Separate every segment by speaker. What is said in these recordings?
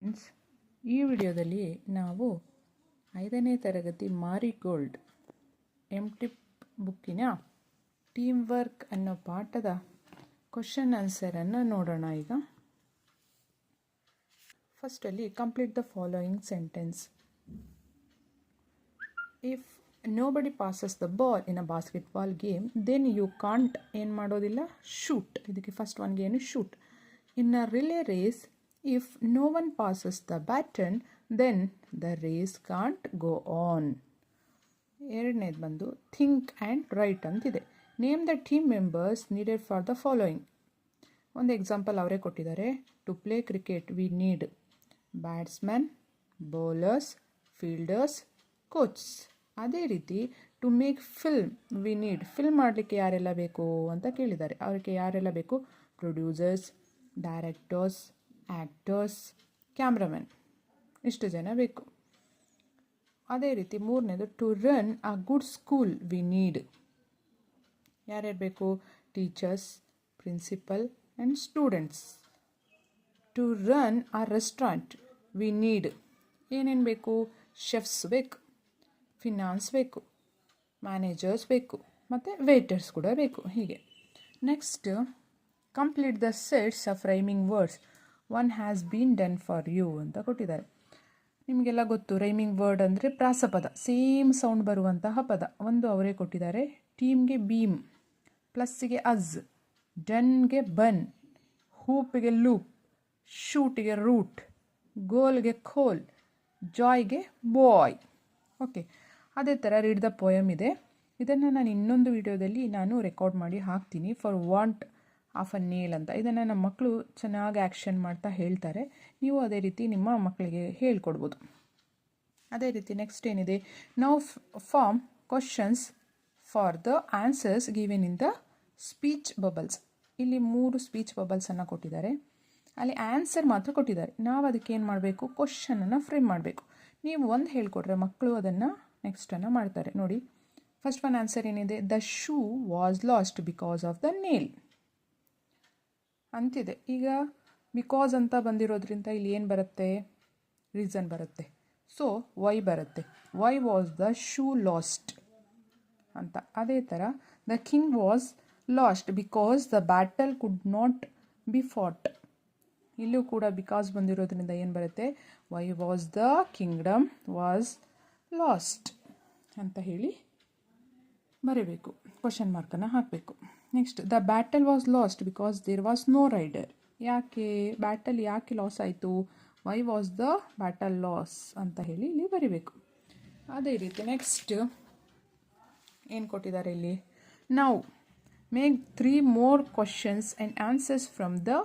Speaker 1: Friends, ಈ ವಿಡಿಯೋದಲ್ಲಿ ನಾವು 5ನೇ ತರಗತಿ ಮಾರಿಗೋಲ್ಡ್ ಎಂಟಿಪ್ ಬುಕ್ಕಿನ ಟೀಮ್ ವರ್ಕ್ ಅನ್ನೋ ಪಾಠದ ಕ್ವಶನ್ ಆನ್ಸರನ್ನು ನೋಡೋಣ. ಈಗ ಫಸ್ಟಲ್ಲಿ complete the following sentence. If nobody passes the ball in a basketball game, then you can't ಏನು ಮಾಡೋದಿಲ್ಲ, ಶೂಟ್. ಇದಕ್ಕೆ ಫಸ್ಟ್ ಒನ್ಗೆ ಏನು, shoot. In a relay race, if no one passes the baton, then the race can't go on. ಎರಡನೇದು ಬಂದು think and write ಅಂತಿದೆ. Name the team members needed for the following. ಒಂದು example ಅವರೇ ಕೊಟ್ಟಿದ್ದಾರೆ. To play cricket we need batsman, bowlers, fielders, coaches. ಅದೇ ರೀತಿ to make film we need, film ಮಾಡಲಿಕ್ಕೆ ಯಾರೆಲ್ಲ ಬೇಕು ಅಂತ ಕೇಳಿದ್ದಾರೆ. ಅವರಿಗೆ ಯಾರೆಲ್ಲ ಬೇಕು? ಪ್ರೊಡ್ಯೂಸರ್ಸ್, ಡೈರೆಕ್ಟರ್ಸ್, ಆ್ಯಕ್ಟರ್ಸ್, ಕ್ಯಾಮ್ರಾಮನ್, ಇಷ್ಟು ಜನ ಬೇಕು. ಅದೇ ರೀತಿ ಮೂರನೇದು to run a good school we need, ಯಾರ್ಯಾರು ಬೇಕು? Teachers, principal and students. To run a restaurant we need, ಏನೇನು ಬೇಕು? ಶೆಫ್ಸ್ ಬೇಕು, ಫಿನಾನ್ಸ್ ಬೇಕು, ಮ್ಯಾನೇಜರ್ಸ್ ಬೇಕು, ಮತ್ತು ವೇಟರ್ಸ್ ಕೂಡ ಬೇಕು. ಹೀಗೆ next complete the sets of rhyming words one has been done for you ಅಂತ ಕೊಟ್ಟಿದ್ದಾರೆ. ನಿಮಗೆಲ್ಲ ಗೊತ್ತು, ರೈಮಿಂಗ್ ವರ್ಡ್ ಅಂದರೆ ಪ್ರಾಸಪದ, ಸೇಮ್ ಸೌಂಡ್ ಬರುವಂತಹ ಪದ. ಒಂದು ಅವರೇ ಕೊಟ್ಟಿದ್ದಾರೆ. ಟೀಮ್ಗೆ ಬೀಮ್, ಪ್ಲಸ್ಸಿಗೆ ಅಜ್, ಡನ್ಗೆ ಬನ್, ಹೂಪ್ಗೆ ಲೂಪ್, ಶೂಟ್ಗೆ ರೂಟ್, ಗೋಲ್ಗೆ ಖೋಲ್, ಜಾಯ್ಗೆ ಬಾಯ್. ಓಕೆ, ಅದೇ ಥರ ರೀಡ್ ದ ಪೋಯಮ್ ಇದೆ. ಇದನ್ನು ನಾನು ಇನ್ನೊಂದು ವಿಡಿಯೋದಲ್ಲಿ ನಾನು ರೆಕಾರ್ಡ್ ಮಾಡಿ ಹಾಕ್ತೀನಿ. For want of a nail ಅಂತ. ಇದನ್ನು ನಮ್ಮ ಮಕ್ಕಳು ಚೆನ್ನಾಗಿ ಆ್ಯಕ್ಷನ್ ಮಾಡ್ತಾ ಹೇಳ್ತಾರೆ. ನೀವು ಅದೇ ರೀತಿ ನಿಮ್ಮ ಮಕ್ಕಳಿಗೆ ಹೇಳ್ಕೊಡ್ಬೋದು. ಅದೇ ರೀತಿ ನೆಕ್ಸ್ಟ್ ಏನಿದೆ, now form questions for the answers given in the speech bubbles. ಇಲ್ಲಿ 3 ಸ್ಪೀಚ್ ಬಬಲ್ಸನ್ನು ಕೊಟ್ಟಿದ್ದಾರೆ. ಅಲ್ಲಿ ಆನ್ಸರ್ ಮಾತ್ರ ಕೊಟ್ಟಿದ್ದಾರೆ. ನಾವು ಅದಕ್ಕೆ ಏನು ಮಾಡಬೇಕು? ಕ್ವಶನನ್ನು ಫ್ರೇಮ್ ಮಾಡಬೇಕು. ನೀವು ಒಂದು ಹೇಳ್ಕೊಟ್ರೆ ಮಕ್ಕಳು ಅದನ್ನು ನೆಕ್ಸ್ಟನ್ನು ಮಾಡ್ತಾರೆ. ನೋಡಿ, ಫಸ್ಟ್ ಒನ್ ಆನ್ಸರ್ ಏನಿದೆ? The shoe was lost because of the nail ಅಂತಿದೆ. ಈಗ ಬಿಕಾಸ್ ಅಂತ ಬಂದಿರೋದ್ರಿಂದ ಇಲ್ಲಿ ಏನು ಬರುತ್ತೆ? ರೀಸನ್ ಬರುತ್ತೆ. ಸೊ ವೈ ಬರುತ್ತೆ. Why was the shoe lost ಅಂತ. ಅದೇ ಥರ the king was lost because the battle could not be fought. ಇಲ್ಲೂ ಕೂಡ ಬಿಕಾಸ್ ಬಂದಿರೋದ್ರಿಂದ ಏನು ಬರುತ್ತೆ? Why was the kingdom was lost ಅಂತ ಹೇಳಿ ಬರೀಬೇಕು. ಕ್ವಶನ್ ಮಾರ್ಕನ್ನು ಹಾಕಬೇಕು. Next the battle was lost because there was no rider. ಯಾಕೆ ಬ್ಯಾಟಲ್ ಯಾಕೆ ಲಾಸ್ ಆಯಿತು? Why was the battle lost ಅಂತ ಹೇಳಿ ಇಲ್ಲಿ ಬರೀಬೇಕು. ಅದೇ ರೀತಿ ನೆಕ್ಸ್ಟ್ ಏನು ಕೊಟ್ಟಿದ್ದಾರೆ ಇಲ್ಲಿ? ನಾವು make 3 more questions and answers from the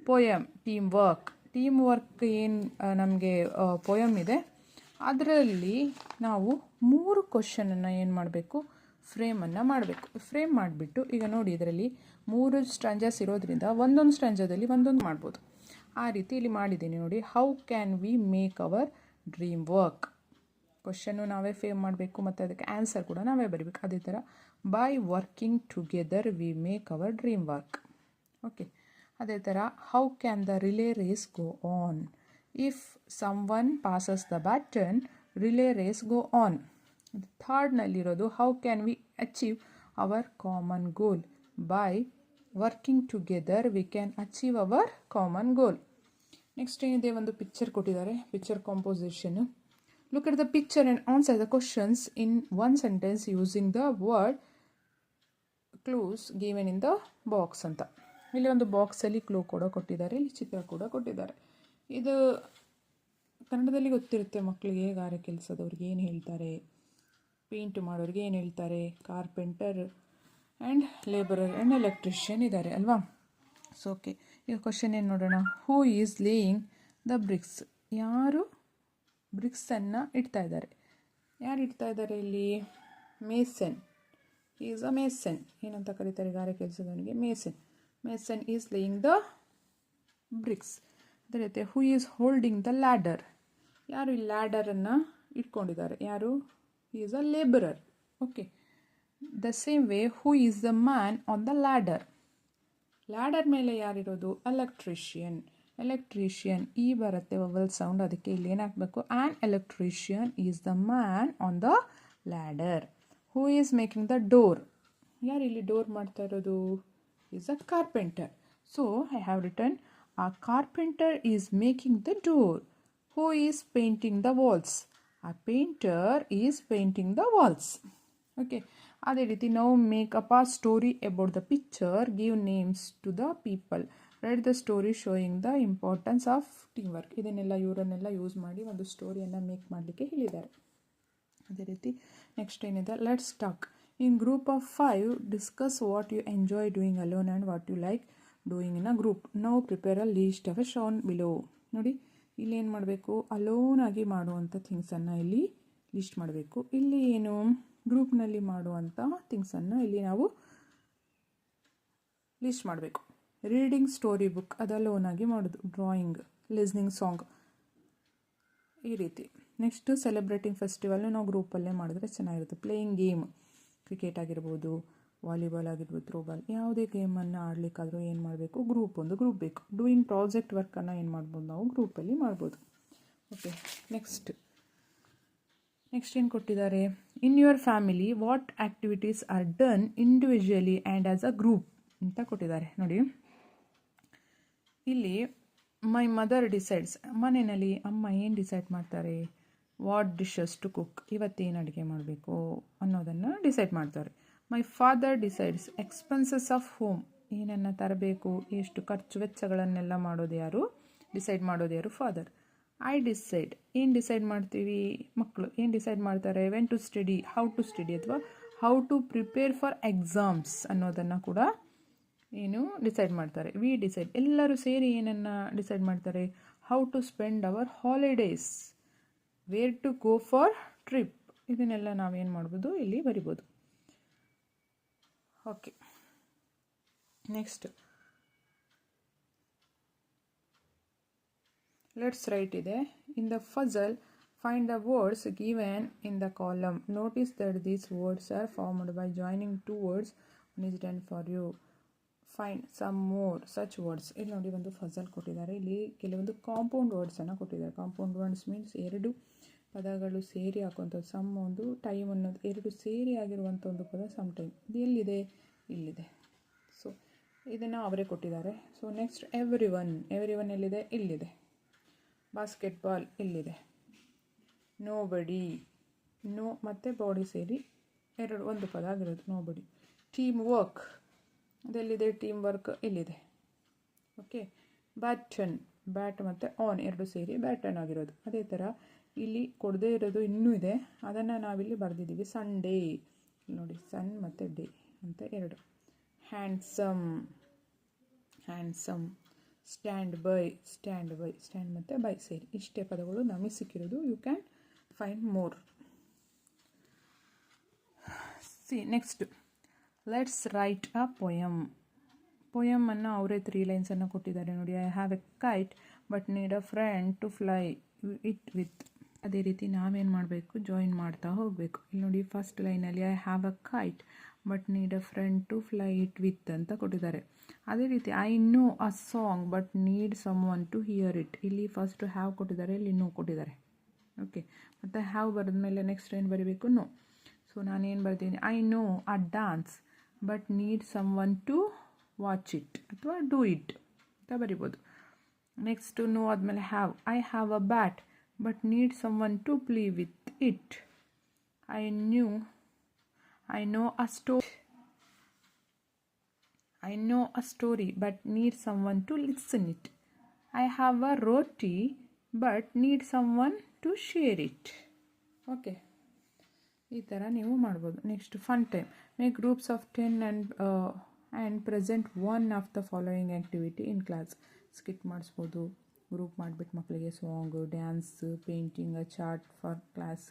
Speaker 1: poem team work. Team work ಏನು ನಮಗೆ ಪೋಯಮ್ ಇದೆ, ಅದರಲ್ಲಿ ನಾವು 3 ಕ್ವಶನನ್ನು ಏನು ಮಾಡಬೇಕು? ಫ್ರೇಮನ್ನು ಮಾಡಬೇಕು. ಫ್ರೇಮ್ ಮಾಡಿಬಿಟ್ಟು ಈಗ ನೋಡಿ, ಇದರಲ್ಲಿ 3 ಸ್ಟ್ರಾಂಜಸ್ ಇರೋದ್ರಿಂದ ಒಂದೊಂದು ಸ್ಟ್ರಾಂಜದಲ್ಲಿ ಒಂದೊಂದು ಮಾಡ್ಬೋದು. ಆ ರೀತಿ ಇಲ್ಲಿ ಮಾಡಿದ್ದೀನಿ ನೋಡಿ. How can we make our dream work? ಕ್ವಶನ್ನು ನಾವೇ ಫ್ರೇಮ್ ಮಾಡಬೇಕು ಮತ್ತು ಅದಕ್ಕೆ ಆನ್ಸರ್ ಕೂಡ ನಾವೇ ಬರೀಬೇಕು. ಅದೇ ಥರ by working together we make our dream work. Okay, ಅದೇ ಥರ how can the relay race go on? If someone passes the baton relay race go on. ಥರ್ಡ್ನಲ್ಲಿರೋದು how can we achieve our common goal? By working together we can achieve our common goal. Next ಏನಿದೆ? ಒಂದು picture ಕೊಟ್ಟಿದ್ದಾರೆ. Picture ಕಾಂಪೋಸಿಷನ್ನು. Look at the picture and answer the questions in 1 sentence using the word clues given in the box ಅಂತ. ಇಲ್ಲಿ ಒಂದು ಬಾಕ್ಸಲ್ಲಿ clue ಕೂಡ ಕೊಟ್ಟಿದ್ದಾರೆ, ಇಲ್ಲಿ ಚಿತ್ರ ಕೂಡ ಕೊಟ್ಟಿದ್ದಾರೆ. ಇದು ಕನ್ನಡದಲ್ಲಿ ಗೊತ್ತಿರುತ್ತೆ ಮಕ್ಕಳಿಗೆ. ಗಾರೆ ಕೆಲಸದವ್ರಿಗೆ ಏನು ಹೇಳ್ತಾರೆ, ಪೇಂಟ್ ಮಾಡೋರಿಗೆ ಏನು ಹೇಳ್ತಾರೆ, carpenter and labourer and electrician ಇದ್ದಾರೆ ಅಲ್ವಾ? ಸೊ ಓಕೆ, ಈಗ ಕ್ವಶನ್ ಏನು ನೋಡೋಣ. Who is laying the bricks? ಯಾರು ಬ್ರಿಕ್ಸನ್ನು ಇಡ್ತಾ ಇದ್ದಾರೆ? ಯಾರು ಇಡ್ತಾ ಇದ್ದಾರೆ ಇಲ್ಲಿ? ಮೇಸನ್. Is a mason. ಏನಂತ ಕರೀತಾರೆ ಗಾರೆ ಕೆಲಸದವನಿಗೆ? Mason. Mason is laying the bricks. ಅದೇ ರೀತಿ who is holding the ladder? ಯಾರು ಈ ಲ್ಯಾಡರನ್ನು ಇಟ್ಕೊಂಡಿದ್ದಾರೆ? ಯಾರು? Is a labourer. Okay, the same way who is the man on the ladder? Ladder ಮೇಲೆ ಯಾರಿರೋದು? ಎಲೆಕ್ಟ್ರಿಷಿಯನ್. ಎಲೆಕ್ಟ್ರಿಷಿಯನ್ ಈ ಬರುತ್ತೆ ವವಲ್ ಸೌಂಡ್, ಅದಕ್ಕೆ ಇಲ್ಲಿ ಏನು ಹಾಕಬೇಕು, an electrician is the man on the ladder. Who is making the door, ಯಾರು ಇಲ್ಲಿ door ಮಾಡ್ತಾ ಇರೋದು, is a carpenter. So I have written a carpenter is making the door. Who is painting the walls, a painter is painting the walls. Okay, ಅದೇ ರೀತಿ ನಾವು make up a story about the picture, give names to the people, write the story showing the importance of team work. ಇವರನ್ನೆಲ್ಲ use ಮಾಡಿ ಒಂದು ಸ್ಟೋರಿಯನ್ನು make ಮಾಡಲಿಕ್ಕೆ ಹೇಳಿದ್ದಾರೆ. ಅದೇ ರೀತಿ next ಏನಿದೆ, let's talk. In group of 5 discuss what you enjoy doing alone and what you like doing in a group. ನಾವು prepare a list of a shown below. ನೋಡಿ ಇಲ್ಲಿ ಏನು ಮಾಡಬೇಕು, ಅಲೋನ್ ಆಗಿ ಮಾಡುವಂಥ ಥಿಂಗ್ಸನ್ನು ಇಲ್ಲಿ ಲಿಸ್ಟ್ ಮಾಡಬೇಕು. ಇಲ್ಲಿ ಏನು ಗ್ರೂಪ್ನಲ್ಲಿ ಮಾಡುವಂಥ ಥಿಂಗ್ಸನ್ನು ಇಲ್ಲಿ ನಾವು ಲಿಸ್ಟ್ ಮಾಡಬೇಕು. ರೀಡಿಂಗ್ ಸ್ಟೋರಿ ಬುಕ್, ಅದು ಅಲೋನಾಗಿ ಮಾಡೋದು. ಡ್ರಾಯಿಂಗ್, ಲಿಸ್ನಿಂಗ್ ಸಾಂಗ್, ಈ ರೀತಿ. ನೆಕ್ಸ್ಟ್ ಸೆಲೆಬ್ರೇಟಿಂಗ್ ಫೆಸ್ಟಿವಲ್ನ ನಾವು ಗ್ರೂಪಲ್ಲೇ ಮಾಡಿದ್ರೆ ಚೆನ್ನಾಗಿರುತ್ತೆ. ಪ್ಲೇಯಿಂಗ್ ಗೇಮ್, ಕ್ರಿಕೆಟ್ ಆಗಿರ್ಬೋದು, ವಾಲಿಬಾಲ್ ಆಗಿರ್ಬೋದು, ಥ್ರೋಬಾಲ್, ಯಾವುದೇ ಗೇಮನ್ನು ಆಡಲಿಕ್ಕಾದರೂ ಏನು ಮಾಡಬೇಕು, ಒಂದು ಗ್ರೂಪ್ ಬೇಕು. ಡೂಯಿಂಗ್ ಪ್ರಾಜೆಕ್ಟ್ ವರ್ಕನ್ನು ಏನು ಮಾಡ್ಬೋದು, ನಾವು ಗ್ರೂಪಲ್ಲಿ ಮಾಡ್ಬೋದು. ಓಕೆ, ನೆಕ್ಸ್ಟ್ ಏನು ಕೊಟ್ಟಿದ್ದಾರೆ, in your family what activities are done individually and as a group ಅಂತ ಕೊಟ್ಟಿದ್ದಾರೆ. ನೋಡಿ ಇಲ್ಲಿ ಮೈ ಮದರ್ ಡಿಸೈಡ್ಸ್, ಮನೆಯಲ್ಲಿ ಅಮ್ಮ ಏನು ಡಿಸೈಡ್ ಮಾಡ್ತಾರೆ, ವಾಟ್ ಡಿಶಸ್ ಟು ಕುಕ್, ಇವತ್ತೇನು ಅಡುಗೆ ಮಾಡಬೇಕು ಅನ್ನೋದನ್ನು ಡಿಸೈಡ್ ಮಾಡ್ತಾರೆ. My father decides expenses of home, ಏನನ್ನು ತರಬೇಕು, ಎಷ್ಟು ಖರ್ಚು ವೆಚ್ಚಗಳನ್ನೆಲ್ಲ ಡಿಸೈಡ್ ಮಾಡೋದು ಯಾರು, ಫಾದರ್. ಐ ಡಿಸೈಡ್, ಏನು ಡಿಸೈಡ್ ಮಾಡ್ತೀವಿ, ಮಕ್ಕಳು ಏನು ಡಿಸೈಡ್ ಮಾಡ್ತಾರೆ, when to study, how to study ಅಥವಾ how to prepare for exams ಅನ್ನೋದನ್ನು ಕೂಡ ಡಿಸೈಡ್ ಮಾಡ್ತಾರೆ. ವಿ ಡಿಸೈಡ್, ಎಲ್ಲರೂ ಸೇರಿ ಏನನ್ನು ಡಿಸೈಡ್ ಮಾಡ್ತಾರೆ, how to spend our holidays, where to go for trip, ಇದನ್ನೆಲ್ಲ ನಾವೇನು ಮಾಡ್ಬೋದು, ಇಲ್ಲಿ ಬರಿಬೋದು. ಓಕೆ, ನೆಕ್ಸ್ಟ್ ಲೆಟ್ಸ್ ರೈಟ್ ಇದೆ. In the puzzle find the words given in the column. Notice that these words are formed by joining 2 words. One is done for you. Find some more such words. ಇಲ್ಲಿ ನೋಡಿ ಒಂದು ಫಜಲ್ ಕೊಟ್ಟಿದ್ದಾರೆ. ಇಲ್ಲಿ ಕೆಲವೊಂದು compound ವರ್ಡ್ಸನ್ನು ಕೊಟ್ಟಿದ್ದಾರೆ. Compound words means 2 ಪದಗಳು ಸೇರಿ ಹಾಕುವಂಥದ್ದು. ಸಮ್ ಒಂದು, ಟೈಮ್ ಅನ್ನೋದು 2 ಸೇರಿ ಆಗಿರುವಂಥ ಒಂದು ಪದ ಸಮ್ ಟೈಮ್. ಇದು ಎಲ್ಲಿದೆ, ಇಲ್ಲಿದೆ. ಸೊ ಇದನ್ನು ಅವರೇ ಕೊಟ್ಟಿದ್ದಾರೆ. ಸೊ ನೆಕ್ಸ್ಟ್ ಎವ್ರಿ ಒನ್ ಎಲ್ಲಿದೆ, ಇಲ್ಲಿದೆ. ಬಾಸ್ಕೆಟ್ಬಾಲ್ ಇಲ್ಲಿದೆ. ನೋ ಬಡಿ, ನೋ ಮತ್ತು ಬಾಡಿ ಸೇರಿ ಒಂದು ಪದ ಆಗಿರೋದು ನೋ ಬಡಿ. ಟೀಮ್ ವರ್ಕ್, ಅದೆಲ್ಲಿದೆ, ಟೀಮ್ ವರ್ಕ್ ಇಲ್ಲಿದೆ. ಓಕೆ, ಬ್ಯಾಟನ್, ಬ್ಯಾಟ್ ಮತ್ತು ಆನ್ 2 ಸೇರಿ ಬ್ಯಾಟನ್ ಆಗಿರೋದು. ಅದೇ ಥರ ಇಲ್ಲಿ ಕೊಡದೇ ಇರೋದು ಇನ್ನೂ ಇದೆ, ಅದನ್ನು ನಾವಿಲ್ಲಿ ಬರೆದಿದ್ದೀವಿ. ಸಂಡೇ ನೋಡಿ, ಸನ್ ಮತ್ತು ಡೇ ಅಂತ 2. ಹ್ಯಾಂಡ್ಸಮ್, ಸ್ಟ್ಯಾಂಡ್ ಬೈ, ಸ್ಟ್ಯಾಂಡ್ ಮತ್ತು ಬೈ ಸೇರಿ ಇಷ್ಟೇ ಪದಗಳು ನಮಗೆ ಸಿಕ್ಕಿರೋದು. You can find more. Next let's write a ಪೊಯಮನ್ನು ಅವರೇ 3 ಲೈನ್ಸನ್ನು ಕೊಟ್ಟಿದ್ದಾರೆ ನೋಡಿ. I have a kite but need a friend to fly it with. ಅದೇ ರೀತಿ ನಾವೇನು ಮಾಡಬೇಕು, ಜಾಯಿನ್ ಮಾಡ್ತಾ ಹೋಗಬೇಕು. ಇಲ್ಲಿ ನೋಡಿ ಫಸ್ಟ್ ಲೈನಲ್ಲಿ I have a kite but need a friend to fly it with ಅಂತ ಕೊಟ್ಟಿದ್ದಾರೆ. ಅದೇ ರೀತಿ I know a song but need someone to hear it. ಇಲ್ಲಿ ಫಸ್ಟ್ ಹ್ಯಾವ್ ಕೊಟ್ಟಿದ್ದಾರೆ, ಇಲ್ಲಿ ನೋ ಕೊಟ್ಟಿದ್ದಾರೆ. ಓಕೆ, ಮತ್ತು ಹ್ಯಾವ್ ಬರೆದ ಮೇಲೆ ನೆಕ್ಸ್ಟ್ ಏನು ಬರೀಬೇಕು, ನೋ. ಸೊ ನಾನೇನು ಬರ್ತೀನಿ, I know a dance but need someone to watch it ಅಥವಾ ಡೂ ಇಟ್ ಅಂತ ಬರಿಬೋದು. ನೆಕ್ಸ್ಟ್ ನೋ ಆದಮೇಲೆ have, I have a bat but need someone to play with it. ಐ know a story but need someone to listen it. I have a roti but need someone to share it. Okay, ಈ ಥರ ನೀವು ಮಾಡ್ಬೋದು. Next fun time. Make groups of 10 and present one of the following activity in class. Skit ಮಾಡಿಸ್ಬೋದು, group ಮಾಡಿಬಿಟ್ಟು ಮಕ್ಕಳಿಗೆ song, dance, painting, chart for class,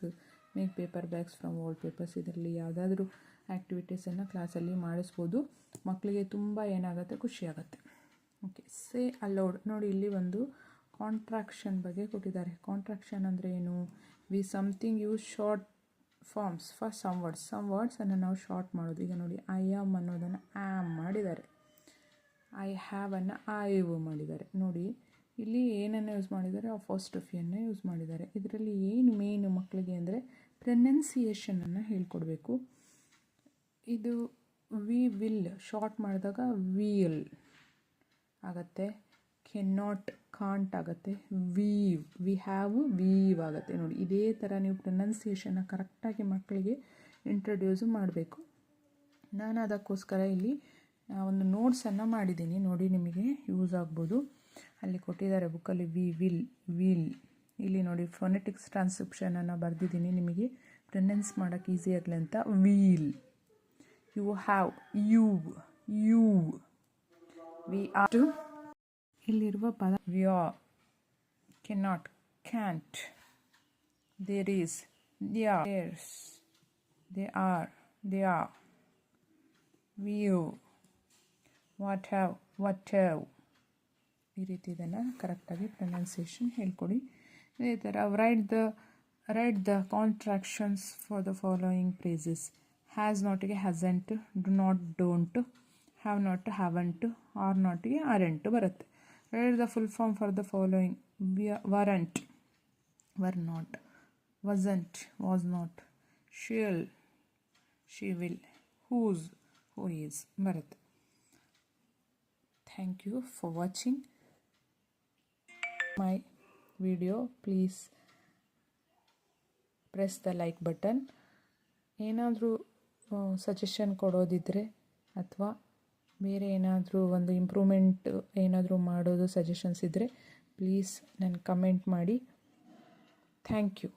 Speaker 1: make paper bags from old papers. ಇದರಲ್ಲಿ ಯಾವುದಾದ್ರೂ ಆ್ಯಕ್ಟಿವಿಟೀಸನ್ನು ಕ್ಲಾಸಲ್ಲಿ ಮಾಡಿಸ್ಬೋದು. ಮಕ್ಕಳಿಗೆ ತುಂಬ ಏನಾಗುತ್ತೆ, ಖುಷಿಯಾಗುತ್ತೆ. Okay, say aloud. ನೋಡಿ ಇಲ್ಲಿ ಒಂದು ಕಾಂಟ್ರಾಕ್ಷನ್ ಬಗ್ಗೆ ಕೊಟ್ಟಿದ್ದಾರೆ. ಕಾಂಟ್ರಾಕ್ಷನ್ ಅಂದರೆ ಏನು, we something use short forms for some ವರ್ಡ್ಸನ್ನು ನಾವು ಶಾರ್ಟ್ ಮಾಡೋದು. ಈಗ ನೋಡಿ ಐ ಆಮ್ ಅನ್ನೋದನ್ನು ಆ್ಯಮ್ ಮಾಡಿದ್ದಾರೆ, ಐ ಹ್ಯಾವ್ ಅನ್ನು ಐವ್ ಮಾಡಿದ್ದಾರೆ. ನೋಡಿ ಇಲ್ಲಿ ಏನನ್ನು ಯೂಸ್ ಮಾಡಿದ್ದಾರೆ, ಅಪಾಸ್ಟ್ರಫಿಯನ್ನು ಯೂಸ್ ಮಾಡಿದ್ದಾರೆ. ಇದರಲ್ಲಿ ಏನು ಮೇಯ್ನು ಮಕ್ಕಳಿಗೆ ಅಂದರೆ ಪ್ರೊನೌನ್ಸಿಯೇಷನನ್ನು ಹೇಳ್ಕೊಡ್ಬೇಕು. ಇದು ವಿ ವಿಲ್ ಶಾರ್ಟ್ ಮಾಡಿದಾಗ ವಿಲ್ ಆಗುತ್ತೆ, ಕೆನಾಟ್ ಕಾಂಟ್ ಆಗುತ್ತೆ, ವೀವ್ ವಿ ಹ್ಯಾವ್ ವೀವ್ ಆಗುತ್ತೆ. ನೋಡಿ ಇದೇ ಥರ ನೀವು ಪ್ರೊನೌನ್ಸಿಯೇಷನ್ನ ಕರೆಕ್ಟಾಗಿ ಮಕ್ಕಳಿಗೆ ಇಂಟ್ರೊಡ್ಯೂಸ್ ಮಾಡಬೇಕು. ನಾನು ಅದಕ್ಕೋಸ್ಕರ ಇಲ್ಲಿ ಒಂದು ನೋಟ್ಸನ್ನು ಮಾಡಿದ್ದೀನಿ, ನೋಡಿ ನಿಮಗೆ ಯೂಸ್ ಆಗ್ಬೋದು. ಅಲ್ಲಿ ಕೊಟ್ಟಿದ್ದಾರೆ ಬುಕ್ಕಲ್ಲಿ ವಿ ವಿಲ್ ವಿಲ್, ಇಲ್ಲಿ ನೋಡಿ ಫೊನೆಟಿಕ್ಸ್ ಟ್ರಾನ್ಸ್ಕ್ರಿಪ್ಷನನ್ನು ಬರೆದಿದ್ದೀನಿ ನಿಮಗೆ ಪ್ರೊನೌನ್ಸ್ ಮಾಡೋಕ್ಕೆ ಈಸಿ ಆಗಲಿ ಅಂತ. We'll, you have, you you, we are to, ಇಲ್ಲಿರುವ ಪದ ವ್ಯಾ, cannot, can't, there is, there's, they are, they are, view, what have, what have. ಈ ರೀತಿ ಇದನ್ನು ಕರೆಕ್ಟಾಗಿ ಪ್ರೊನೌನ್ಸಿಯೇಷನ್ ಹೇಳ್ಕೊಡಿ. ಇದೇ ಥರ write the contractions for the following phrases. Has ನಾಟ್ಗೆ hasn't, do not don't, have not haven't, are ನಾಟ್ಗೆ aren't ಬರುತ್ತೆ. Write the full form for the following. Weren't, were not, wasn't, was not, she'll, she will, whose, who is ಬರುತ್ತೆ. Thank you for watching my video. Please press the like button. ಏನಾದರೂ suggestion ಕೊಡೋದಿದ್ದರೆ ಅಥವಾ ಬೇರೆ ಏನಾದರೂ ಒಂದು improvement ಏನಾದರೂ ಮಾಡೋದು suggestions ಇದ್ದರೆ please ನನ್ನ ಕಮೆಂಟ್ ಮಾಡಿ. Thank you.